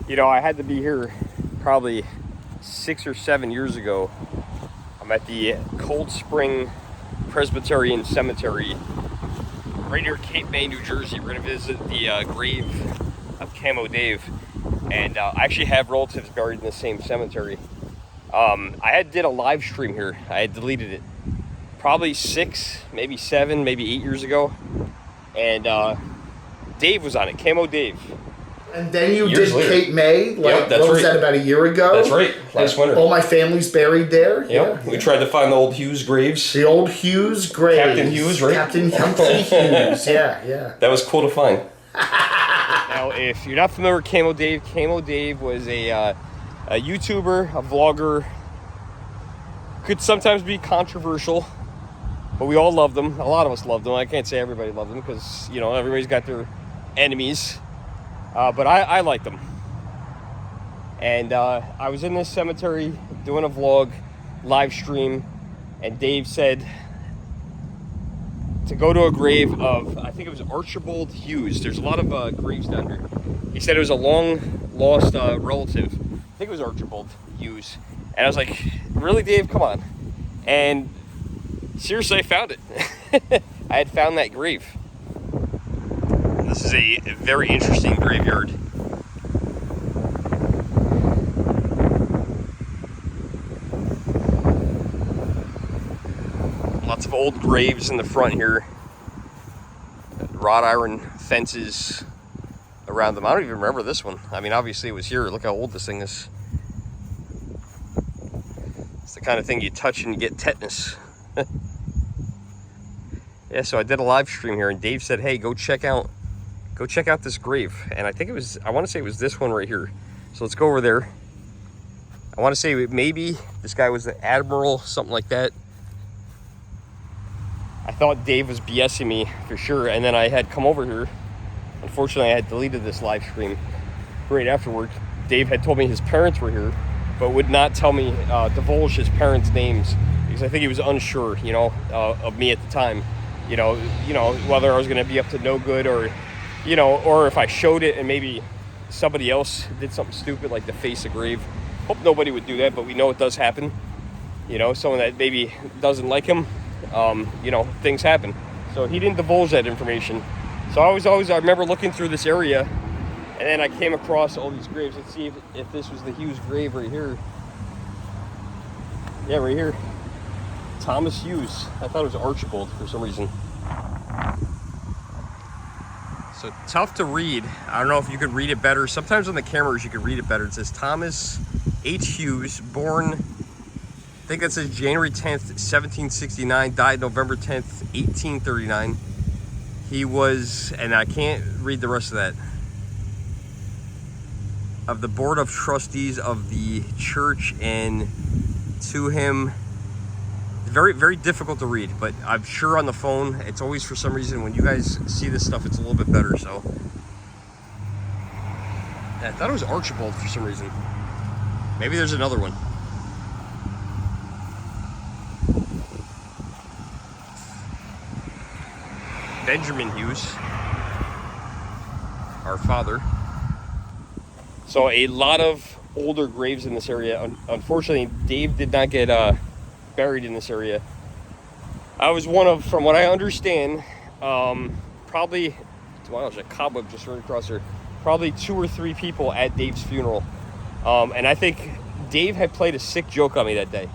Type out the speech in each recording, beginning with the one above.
You know, I had to be here probably 6 or 7 years ago. I'm at the Cold Spring Presbyterian Cemetery right near Cape May, New Jersey. We're going to visit the grave of Camo Dave. And I actually have relatives buried in the same cemetery. I did a live stream here. I had deleted it probably 6, maybe 7, maybe 8 years ago. And Dave was on it, Camo Dave. And then you did Cape May, like, that's what was right. that, about a year ago? That's right, last winter. All my family's buried there. Yep. We tried to find the old Hughes graves. The old Hughes graves. Captain Hughes, right? Captain Hughes, yeah. That was cool to find. Now, if you're not familiar with Camo Dave was a YouTuber, a vlogger. Could sometimes be controversial, but we all loved him. A lot of us loved him. I can't say everybody loved him because, you know, everybody's got their enemies. But I liked them. And I was in this cemetery doing a vlog, live stream, and Dave said to go to a grave of, I think it was Archibald Hughes. There's a lot of graves down here. He said it was a long-lost relative. I think it was Archibald Hughes. And I was like, really, Dave? Come on. And seriously, I found it. I had found that grave. This is a very interesting graveyard. Lots of old graves in the front here. Wrought iron fences around them. I don't even remember this one. I mean, obviously it was here. Look how old this thing is. It's the kind of thing you touch and you get tetanus. Yeah, so I did a live stream here and Dave said, hey, go check out this grave. And I think it was, I want to say it was this one right here. So let's go over there. I want to say maybe this guy was the Admiral, something like that. I thought Dave was BSing me for sure. And then I had come over here. Unfortunately, I had deleted this live stream right afterward. Dave had told me his parents were here, but would not tell me, divulge his parents' names, because I think he was unsure, you know, of me at the time. You know, whether I was going to be up to no good, or, you know, or if I showed it and maybe somebody else did something stupid like deface a grave. Hope nobody would do that, but we know it does happen. You know, someone that maybe doesn't like him, you know, things happen. So he didn't divulge that information. So I remember looking through this area, and then I came across all these graves. Let's see if this was the Hughes grave right here. Yeah, right here. Thomas Hughes. I thought it was Archibald for some reason. So tough to read. I don't know if you could read it better. Sometimes on the cameras you could read it better. It says Thomas H. Hughes, born, I think that says January 10th, 1769, died November 10th, 1839. He was, and I can't read the rest of that, of the Board of Trustees of the church, and to him, very, very difficult to read, but I'm sure on the phone, it's always, for some reason, when you guys see this stuff, it's a little bit better, so. I thought it was Archibald for some reason. Maybe there's another one. Benjamin Hughes, our father. So a lot of older graves in this area. Unfortunately, Dave did not get buried in this area. I was one of, from what I understand, probably, wow, there's a cobweb just right across here. Probably 2 or 3 people at Dave's funeral. And I think Dave had played a sick joke on me that day.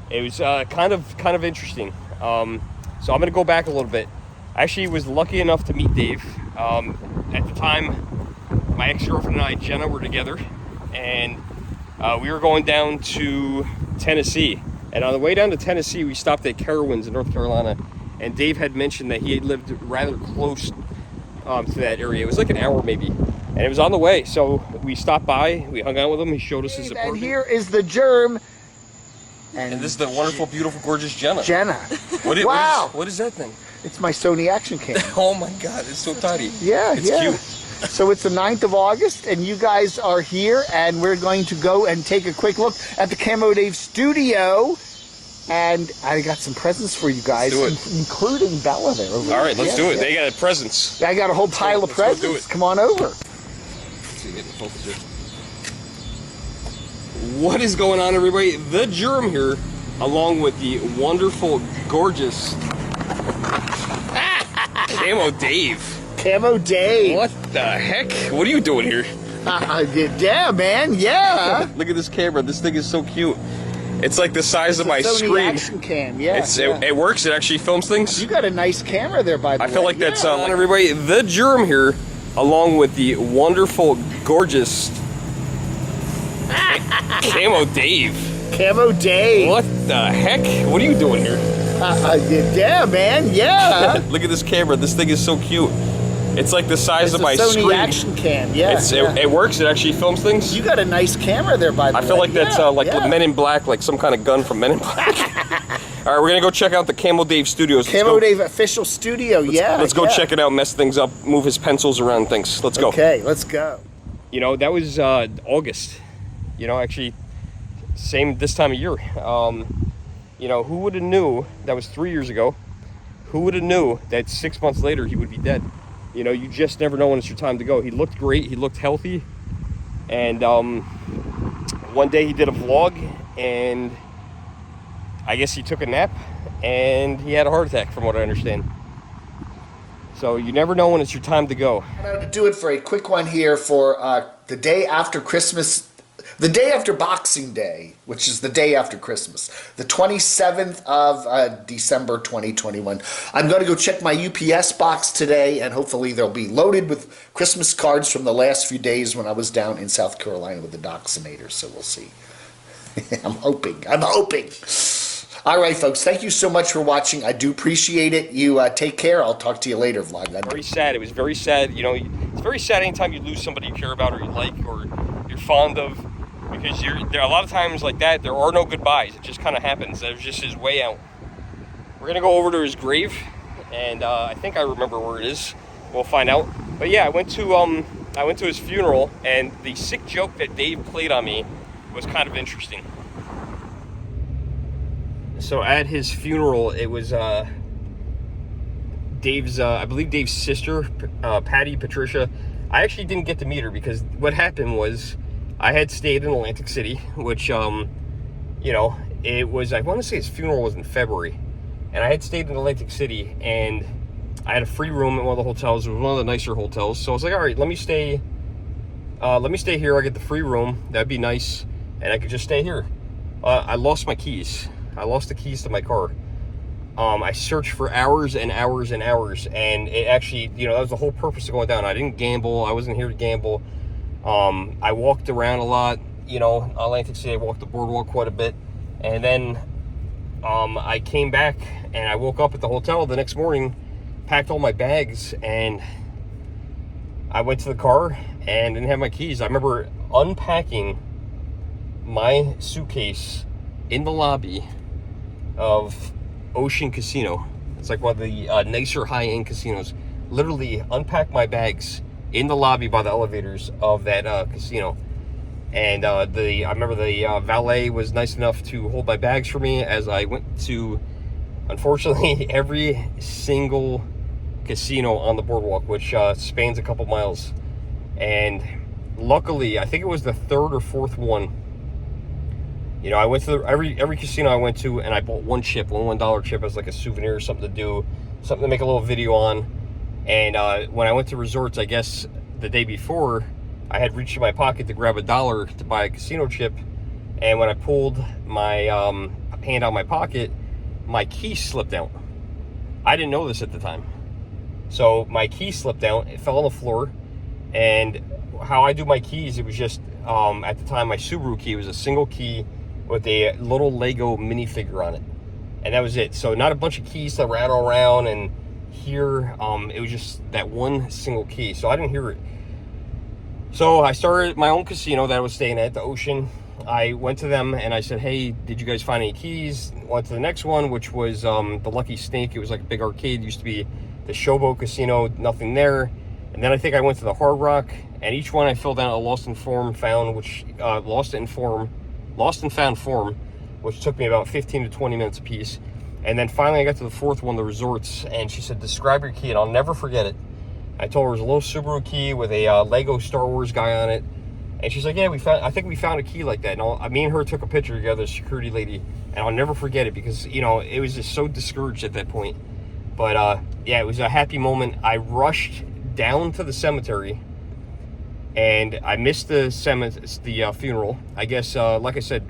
It was kind of interesting. So I'm gonna go back a little bit. I actually was lucky enough to meet Dave. At the time, my ex-girlfriend and I, Jenna, were together, and we were going down to Tennessee. And on the way down to Tennessee, we stopped at Carowinds in North Carolina, and Dave had mentioned that he had lived rather close to that area. It was like an hour maybe, and it was on the way. So we stopped by, we hung out with him, he showed us his apartment. And here is the Germ. And this is the wonderful, beautiful, gorgeous Jenna. Wow. What is that thing? It's my Sony action cam. Oh my God, it's so tiny. Yeah, it's cute. So it's the 9th of August, and you guys are here, and we're going to go and take a quick look at the Camo Dave studio. And I got some presents for you guys, including Bella there. Over All right, let's do it. They got presents. I got a whole pile of presents. Come on over. Let's see, get the focus here. What is going on, everybody? The Germ here, along with the wonderful, gorgeous Camo Dave. Camo Dave. What the heck? What are you doing here? Yeah, man, yeah. Look at this camera. This thing is so cute. It's like the size of my Sony screen. Action Cam, yeah, It works. It actually films things. You got a nice camera there, by the way. I feel like that's everybody. The Germ here, along with the wonderful, gorgeous Camo Dave. Camo Dave. What the heck? What are you doing here? Yeah, man, yeah. Look at this camera. This thing is so cute. It's like the size of my Sony screen. Action Cam, yeah, It works. It actually films things. You got a nice camera there, by the way. I feel like that's Men in Black, like some kind of gun from Men in Black. All right, we're gonna go check out the Camo Dave Studios. Camo Dave official studio, Let's go check it out, mess things up, move his pencils around things. Let's go. Okay, let's go. You know, that was August. You know, actually, same this time of year. You know, who would have knew? That was 3 years ago. Who would have knew that 6 months later he would be dead? You know, you just never know when it's your time to go. He looked great. He looked healthy. And one day he did a vlog, and I guess he took a nap, and he had a heart attack, from what I understand. So you never know when it's your time to go. I'm going to do it for a quick one here for the day after Christmas. The day after Boxing Day, which is the day after Christmas, the 27th of December 2021. I'm going to go check my UPS box today, and hopefully they'll be loaded with Christmas cards from the last few days when I was down in South Carolina with the Doxinator, so we'll see. I'm hoping. All right, folks, thank you so much for watching. I do appreciate it. You take care. I'll talk to you later, vlog. Very sad. It was very sad. You know, it's very sad anytime you lose somebody you care about or you like or you're fond of. Because there are a lot of times like that, there are no goodbyes. It just kind of happens. There's just his way out. We're going to go over to his grave, and I think I remember where it is. We'll find out. But yeah, I went to his funeral, and the sick joke that Dave played on me was kind of interesting. So at his funeral, it was Dave's, I believe Dave's sister, Patty, Patricia. I actually didn't get to meet her because what happened was I had stayed in Atlantic City, which, you know, it was, I want to say his funeral was in February. And I had stayed in Atlantic City, and I had a free room at one of the hotels. It was one of the nicer hotels. So I was like, all right, let me stay here. I get the free room. That'd be nice. And I could just stay here. I lost my keys. I lost the keys to my car. I searched for hours and hours and hours. And it actually, you know, that was the whole purpose of going down. I didn't gamble. I wasn't here to gamble. I walked around a lot, you know, Atlantic City. I walked the boardwalk quite a bit, and then I came back and I woke up at the hotel the next morning, packed all my bags, and I went to the car and didn't have my keys. I remember unpacking my suitcase in the lobby of Ocean Casino. It's like one of the nicer high-end casinos. Literally unpacked my bags in the lobby by the elevators of that casino, and I remember the valet was nice enough to hold my bags for me as I went to, unfortunately, every single casino on the boardwalk, which spans a couple miles. And luckily, I think it was the third or fourth one. You know, I went to every casino I went to, and I bought one chip, one $1 chip as like a souvenir, something to do, something to make a little video on. And when I went to resorts, I guess the day before, I had reached in my pocket to grab $1 to buy a casino chip. And when I pulled my hand out of my pocket, my key slipped out. I didn't know this at the time. So my key slipped out, it fell on the floor. And how I do my keys, it was just, at the time, my Subaru key was a single key with a little Lego minifigure on it. And that was it. So not a bunch of keys to rattle around and here, it was just that one single key, so I didn't hear it. So I started my own casino that I was staying at, the Ocean. I went to them and I said, hey, did you guys find any keys? Went to the next one, which was the Lucky Snake. It was like a big arcade. It used to be the Showboat Casino, nothing there. And then I think I went to the Hard Rock, and each one I filled out a lost and found form, which took me about 15 to 20 minutes a piece. And then finally I got to the fourth one, the resorts, and she said, describe your key, and I'll never forget it. I told her it was a little Subaru key with a Lego Star Wars guy on it, And she's like, yeah, I think we found a key like that. And me and her took a picture together, security lady, and I'll never forget it because, you know, it was just so discouraged at that point. But, yeah, it was a happy moment. I rushed down to the cemetery, and I missed the funeral. I guess, like I said,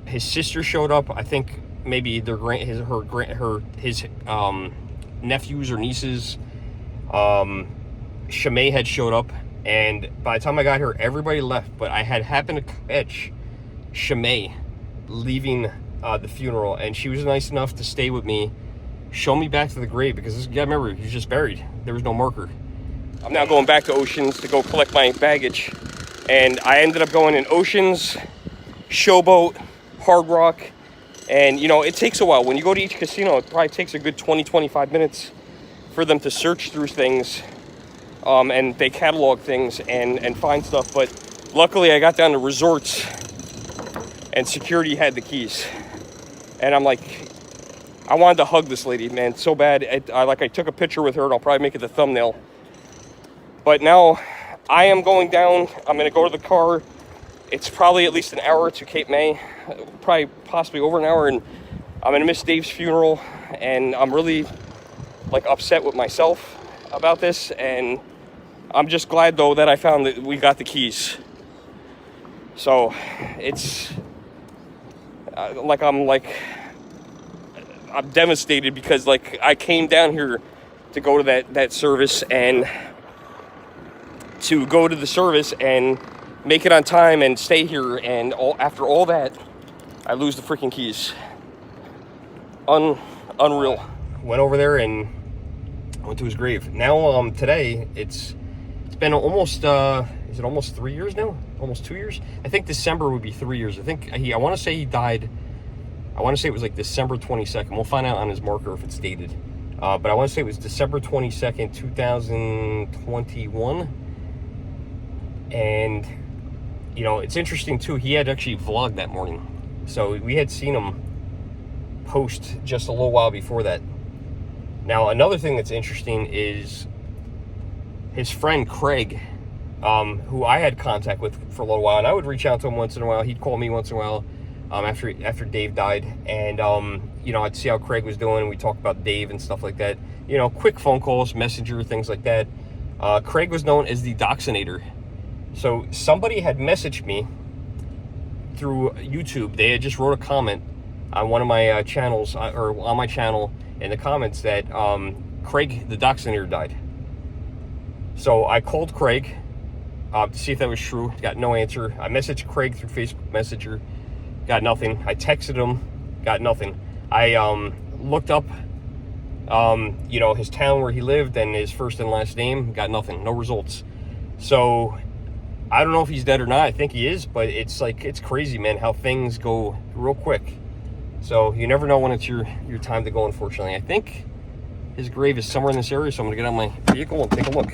his sister showed up. I think maybe his nephews or nieces, Shamay had showed up. And by the time I got here, everybody left. But I had happened to catch Shamay leaving the funeral. And she was nice enough to stay with me, show me back to the grave. Because, you gotta remember, he was just buried. There was no marker. I'm now going back to Oceans to go collect my baggage. And I ended up going in Oceans, Showboat, Hard Rock. And, you know, it takes a while. When you go to each casino, it probably takes a good 20-25 minutes for them to search through things. And they catalog things and find stuff. But luckily I got down to Resorts and security had the keys. And I'm like, I wanted to hug this lady, man, so bad. I took a picture with her, and I'll probably make it the thumbnail. But now I am going down. I'm going to go to the car. It's probably at least an hour to Cape May, probably possibly over an hour. And I'm going to miss Dave's funeral. And I'm really like upset with myself about this. And I'm just glad, though, that I found that we got the keys. So it's I'm devastated because, like, I came down here to go to that service and to go to the service and make it on time and stay here. And after all that, I lose the freaking keys. Unreal. Went over there and went to his grave. Now, today, it's been almost, is it almost 3 years now? Almost 2 years? I think December would be 3 years. I want to say he died, I want to say it was like December 22nd. We'll find out on his marker if it's dated. But I want to say it was December 22nd, 2021. And, you know, it's interesting too, he had actually vlogged that morning. So we had seen him post just a little while before that. Now, another thing that's interesting is his friend Craig, who I had contact with for a little while, and I would reach out to him once in a while. He'd call me once in a while after Dave died, and you know, I'd see how Craig was doing. We talked about Dave and stuff like that. You know, quick phone calls, messenger, things like that. Craig was known as the Doxinator. So somebody had messaged me through YouTube. They had just wrote a comment on one of my channels, or on my channel, in the comments that Craig the Doxinator died. So I called Craig to see if that was true. Got no answer. I messaged Craig through Facebook Messenger. Got nothing. I texted him. Got nothing. I looked up, you know, his town where he lived and his first and last name. Got nothing. No results. So I don't know if he's dead or not. I think he is, but it's like, it's crazy, man, how things go real quick. So you never know when it's your time to go, unfortunately. I think his grave is somewhere in this area, so I'm going to get on my vehicle and take a look.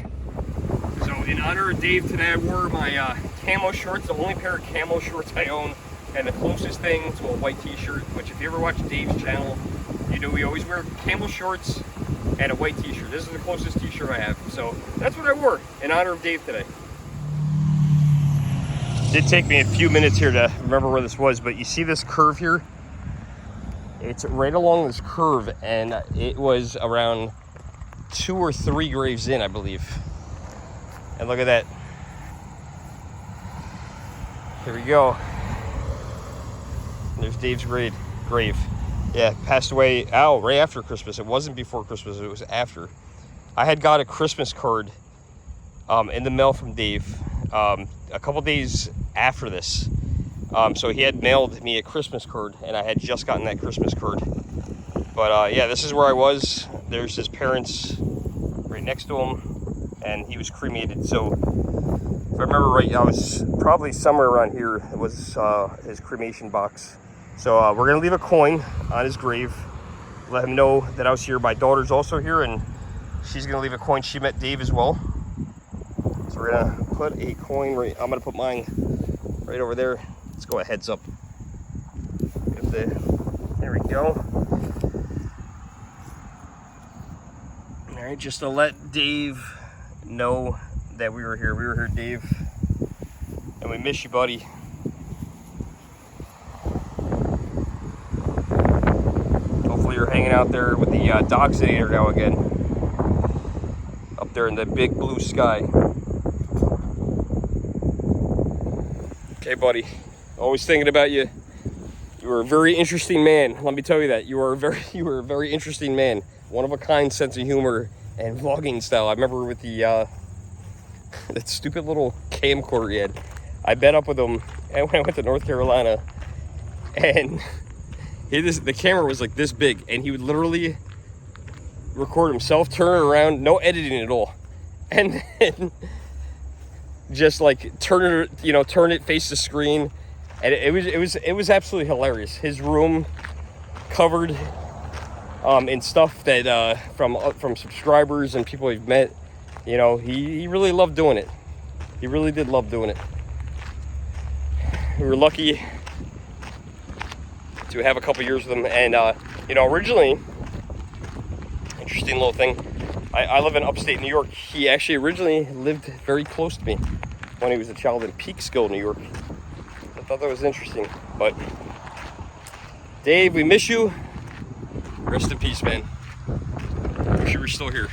So in honor of Dave today, I wore my camo shorts, the only pair of camo shorts I own, and the closest thing to a white t-shirt, which if you ever watch Dave's channel, you know we always wear camo shorts and a white t-shirt. This is the closest t-shirt I have. So that's what I wore in honor of Dave today. It did take me a few minutes here to remember where this was, but you see this curve here? It's right along this curve, and it was around 2 or 3 graves in, I believe. And look at that. Here we go. There's Dave's grave. Yeah, passed away right after Christmas. It wasn't before Christmas, it was after. I had got a Christmas card in the mail from Dave a couple days after this. So he had mailed me a Christmas card, and I had just gotten that Christmas card. But yeah, this is where I was. There's his parents right next to him, and he was cremated. So if I remember right, I was probably somewhere around here. It was his cremation box. So we're gonna leave a coin on his grave, let him know that I was here. My daughter's also here, and she's gonna leave a coin. She met Dave as well. So we're gonna put a coin right, I'm gonna put mine right over there. Let's go a heads up. There we go. All right, just to let Dave know that we were here. We were here, Dave. And And we miss you, buddy. Hopefully you're hanging out there with the Doxinator now again. Up there in the big blue sky. Okay, buddy. Always thinking about you. You are a very interesting man. Let me tell you that. You are a very interesting man. One of a kind sense of humor and vlogging style. I remember with the that stupid little camcorder he had. I met up with him and when I went to North Carolina, and the camera was like this big, and he would literally record himself, turn it around, no editing at all, and then just like turn it face the screen, and it was absolutely hilarious. His room covered in stuff that from subscribers and people he's met. You know, he really loved doing it. He really did love doing it. We were lucky to have a couple years with him, and you know, originally, interesting little thing. I live in upstate New York. He actually originally lived very close to me when he was a child in Peekskill, New York. I thought that was interesting. But Dave, we miss you. Rest in peace, man. Wish you were still here.